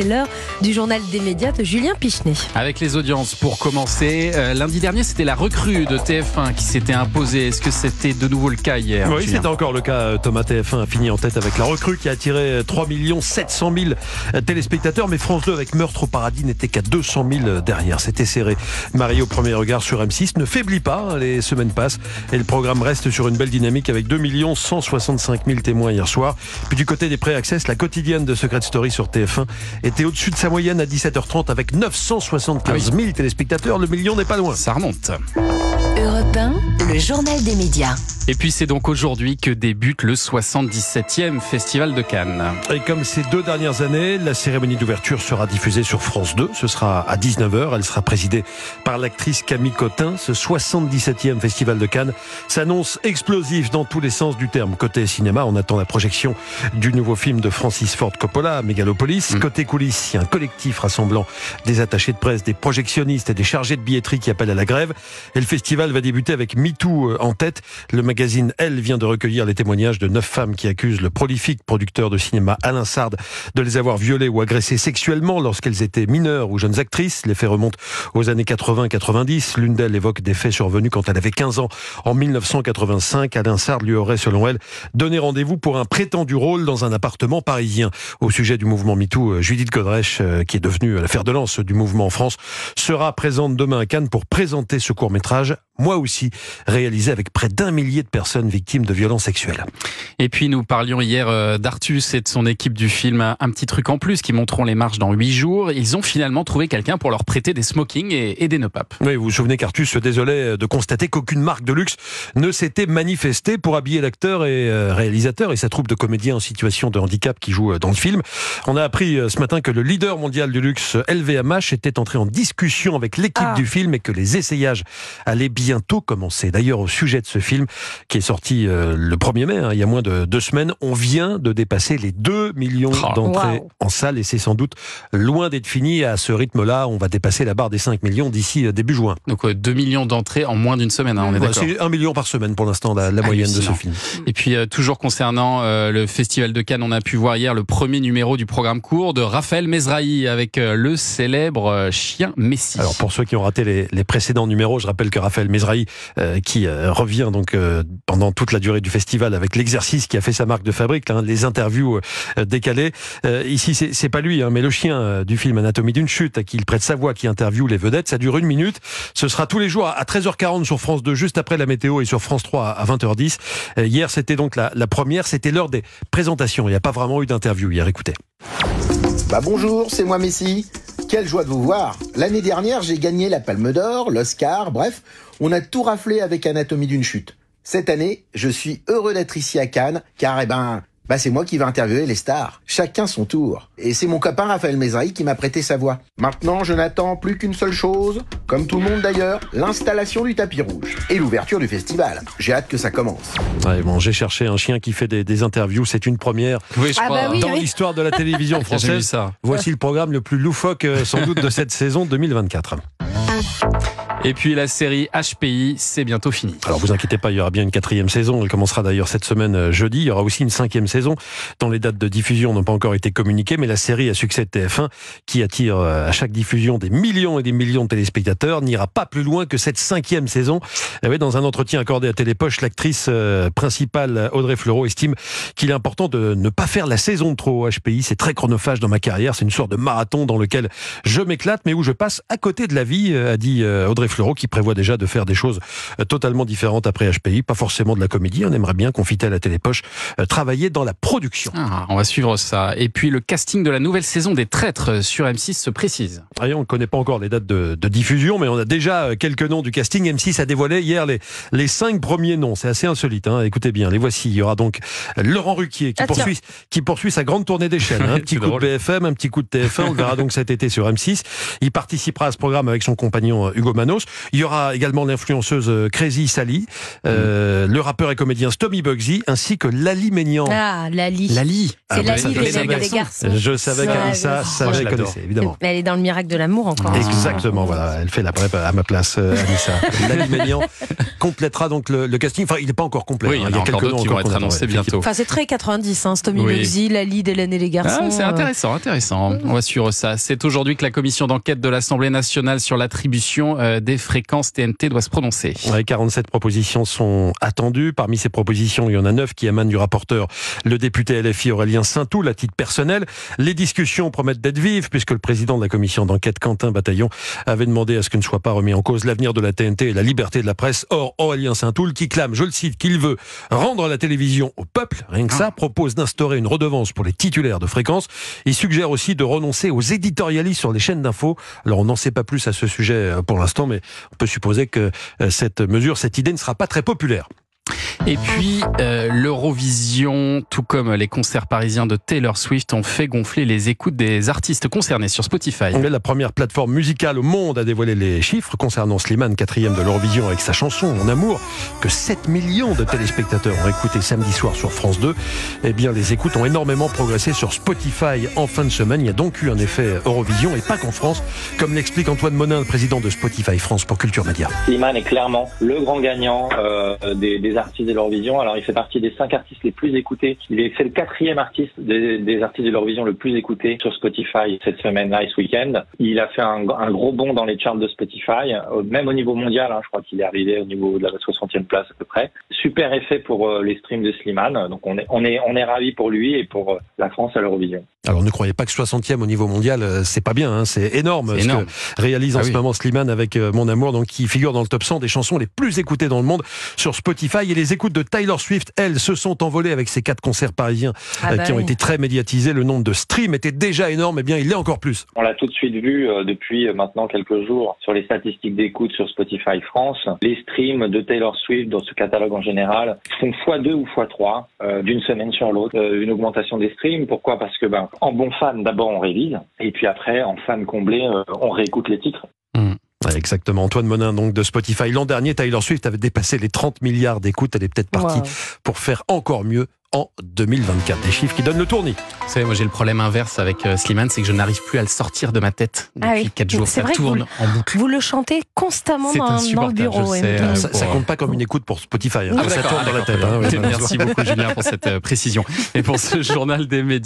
c'est l'heure du journal des médias de Julien Pichenet. Avec les audiences pour commencer, lundi dernier c'était la recrue de TF1 qui s'était imposée. Est-ce que c'était de nouveau le cas hier? Oui, c'était encore le cas. Thomas, TF1 a fini en tête avec la recrue qui a attiré 3 700 000 téléspectateurs, mais France 2 avec Meurtre au paradis n'était qu'à 200 000 derrière. C'était serré. Marie au premier regard sur M6 ne faiblit pas, les semaines passent et le programme reste sur une belle dynamique avec 2 165 000 témoins hier soir. Puis du côté des pré-access, la quotidienne de Secret Story sur TF1 était au-dessus de sa moyenne à 17h30 avec 975 000 téléspectateurs. Le million n'est pas loin. Ça remonte. Europe 1, le journal des médias. Et puis c'est donc aujourd'hui que débute le 77e Festival de Cannes. Et comme ces 2 dernières années, la cérémonie d'ouverture sera diffusée sur France 2. Ce sera à 19h. Elle sera présidée par l'actrice Camille Cotin. Ce 77e Festival de Cannes s'annonce explosif dans tous les sens du terme. Côté cinéma, on attend la projection du nouveau film de Francis Ford Coppola, Mégalopolis. Côté coulisses, il y a un collectif rassemblant des attachés de presse, des projectionnistes et des chargés de billetterie qui appellent à la grève. Et le festival va débuter avec MeToo en tête. Le magazine Elle vient de recueillir les témoignages de 9 femmes qui accusent le prolifique producteur de cinéma Alain Sard de les avoir violées ou agressées sexuellement lorsqu'elles étaient mineures ou jeunes actrices. Les faits remontent aux années 80-90. L'une d'elles évoque des faits survenus quand elle avait 15 ans. En 1985, Alain Sard lui aurait, selon elle, donné rendez-vous pour un prétendu rôle dans un appartement parisien. Au sujet du mouvement MeToo, Judith Godrèche, qui est devenue la fer de lance du mouvement en France, sera présente demain à Cannes pour présenter ce court-métrage, Moi aussi, réalisé avec près d'1 millier de personnes victimes de violences sexuelles. Et puis nous parlions hier d'Artus et de son équipe du film Un petit truc en plus qui monteront les marches dans 8 jours. Ils ont finalement trouvé quelqu'un pour leur prêter des smokings et des nœuds-papes. Oui, vous vous souvenez qu'Artus se désolait de constater qu'aucune marque de luxe ne s'était manifestée pour habiller l'acteur et réalisateur et sa troupe de comédiens en situation de handicap qui jouent dans le film. On a appris ce matin que le leader mondial du luxe LVMH était entré en discussion avec l'équipe du film et que les essayages allaient bientôt commencer. D'ailleurs, au sujet de ce film qui est sorti le 1er mai, il y a moins de 2 semaines, on vient de dépasser les 2 millions d'entrées en salle et c'est sans doute loin d'être fini. À ce rythme-là, on va dépasser la barre des 5 millions d'ici début juin. Donc 2 millions d'entrées en moins d'une semaine, on est d'accord. C'est 1 million par semaine pour l'instant, la moyenne de ce film. Et puis toujours concernant le Festival de Cannes, on a pu voir hier le premier numéro du programme court de Raphaël Mesrahi avec le célèbre chien Messi. Alors pour ceux qui ont raté les précédents numéros, je rappelle que Raphaël Mesrahi qui revient donc pendant toute la durée du festival avec l'exercice qui a fait sa marque de fabrique, les interviews décalées. Ici, c'est pas lui, mais le chien du film Anatomie d'une chute, à qui il prête sa voix, qui interviewe les vedettes. Ça dure 1 minute. Ce sera tous les jours à 13h40 sur France 2, juste après la météo, et sur France 3 à 20h10. Hier, c'était donc la première. C'était l'heure des présentations. Il n'y a pas vraiment eu d'interview hier. Écoutez. Bonjour, c'est moi Messi. Quelle joie de vous voir. L'année dernière, j'ai gagné la Palme d'Or, l'Oscar, bref, on a tout raflé avec Anatomie d'une chute. Cette année, je suis heureux d'être ici à Cannes, car c'est moi qui vais interviewer les stars. Chacun son tour. Et c'est mon copain Raphaël Mesrahi qui m'a prêté sa voix. Maintenant, je n'attends plus qu'une seule chose, comme tout le monde d'ailleurs, l'installation du tapis rouge et l'ouverture du festival. J'ai hâte que ça commence. Ouais, j'ai cherché un chien qui fait des interviews, c'est une première dans l'histoire de la télévision française. Voici le programme le plus loufoque sans doute de cette saison 2024. Et puis la série HPI, c'est bientôt fini. Alors vous inquiétez pas, il y aura bien une 4e saison. Elle commencera d'ailleurs cette semaine jeudi. Il y aura aussi une 5e saison dont les dates de diffusion n'ont pas encore été communiquées. Mais la série à succès de TF1, qui attire à chaque diffusion des millions et des millions de téléspectateurs, n'ira pas plus loin que cette 5e saison. Et oui, dans un entretien accordé à Télépoche, l'actrice principale Audrey Fleurot estime qu'il est important de ne pas faire la saison de trop au HPI. C'est très chronophage dans ma carrière. C'est une sorte de marathon dans lequel je m'éclate, mais où je passe à côté de la vie, a dit Audrey Fleurot, qui prévoit déjà de faire des choses totalement différentes après HPI, pas forcément de la comédie. On aimerait bien, confie-t-elle à Télépoche, travailler dans la production. On va suivre ça. Et puis le casting de la nouvelle saison des Traîtres sur M6 se précise. On ne connaît pas encore les dates de diffusion, mais on a déjà quelques noms du casting. M6 a dévoilé hier les 5 premiers noms. C'est assez insolite. Écoutez bien, les voici. Il y aura donc Laurent Ruquier qui poursuit sa grande tournée des chaînes. Un petit coup de BFM, un petit coup de TF1. On le verra donc cet été sur M6. Il participera à ce programme avec son compagnon Hugo Manos. Numéros. Il y aura également l'influenceuse Crazy Sally, le rappeur et comédien Stomy Bugsy, ainsi que Lali Ménian. Ah, Lali. Lali. C'est Lali des garçons. Je savais qu'Anissa savait connaissait, évidemment. Elle est dans le miracle de l'amour encore. Exactement, voilà. Elle fait la prep à ma place, Anissa. Lali Ménian complétera donc le casting. Enfin, il n'est pas encore complet. Oui, il y a quelques noms qui vont être annoncés bientôt. Enfin, c'est très 90, hein. Stomy Bugsy, Lali, Hélène et les garçons. Ah, c'est intéressant. On va suivre ça. C'est aujourd'hui que la commission d'enquête de l'Assemblée nationale sur l'attribution des fréquences TNT doit se prononcer. Ouais, 47 propositions sont attendues. Parmi ces propositions, il y en a 9 qui émanent du rapporteur, le député LFI Aurélien Saint-Toul, à titre personnel. Les discussions promettent d'être vives, puisque le président de la commission d'enquête, Quentin Bataillon, avait demandé à ce que ne soit pas remis en cause l'avenir de la TNT et la liberté de la presse. Or, Aurélien Saint-Toul, qui clame, je le cite, qu'il veut rendre la télévision au peuple, rien que ça, propose d'instaurer une redevance pour les titulaires de fréquences. Il suggère aussi de renoncer aux éditorialistes sur les chaînes d'infos. Alors, on n'en sait pas plus à ce sujet pour l'instant, mais on peut supposer que cette idée ne sera pas très populaire. Et puis, l'Eurovision, tout comme les concerts parisiens de Taylor Swift, ont fait gonfler les écoutes des artistes concernés sur Spotify. La première plateforme musicale au monde a dévoilé les chiffres concernant Slimane, 4e de l'Eurovision avec sa chanson Mon Amour, que 7 millions de téléspectateurs ont écouté samedi soir sur France 2. Eh bien, les écoutes ont énormément progressé sur Spotify en fin de semaine. Il y a donc eu un effet Eurovision, et pas qu'en France, comme l'explique Antoine Monin, le président de Spotify France pour Culture Média. Slimane est clairement le grand gagnant des artistes de l'Eurovision. Alors, il fait partie des 5 artistes les plus écoutés. Il est le 4e artiste des artistes de l'Eurovision le plus écouté sur Spotify cette semaine-là et ce week-end. Il a fait un gros bond dans les charts de Spotify, même au niveau mondial. Je crois qu'il est arrivé au niveau de la 60e place à peu près. Super effet pour les streams de Slimane. Donc, on est ravis pour lui et pour la France à l'Eurovision. Alors, ne croyez pas que 60e au niveau mondial, c'est pas bien, hein, c'est énorme ce que réalise en ce moment Slimane avec Mon Amour, donc qui figure dans le top 100 des chansons les plus écoutées dans le monde sur Spotify. Et les écoutes de Taylor Swift, elles, se sont envolées avec ces 4 concerts parisiens qui ont été très médiatisés. Le nombre de streams était déjà énorme, et bien il l'est encore plus. On l'a tout de suite vu depuis maintenant quelques jours sur les statistiques d'écoute sur Spotify France. Les streams de Taylor Swift dans ce catalogue en général font x2 ou x3 d'une semaine sur l'autre. Une augmentation des streams. Pourquoi ? Parce que en bon fan, d'abord on révise, et puis après, en fan comblé, on réécoute les titres. Exactement. Antoine Monin, donc, de Spotify. L'an dernier, Taylor Swift avait dépassé les 30 milliards d'écoutes. Elle est peut-être partie pour faire encore mieux en 2024. Des chiffres qui donnent le tournis. Vous savez, moi j'ai le problème inverse avec Slimane, c'est que je n'arrive plus à le sortir de ma tête depuis 4 jours. Ça tourne en boucle. Vous le chantez constamment dans le bureau. Ça compte pas comme une écoute pour Spotify. Ça tourne dans la tête. Merci beaucoup Julien pour cette précision. Et pour ce journal des médias.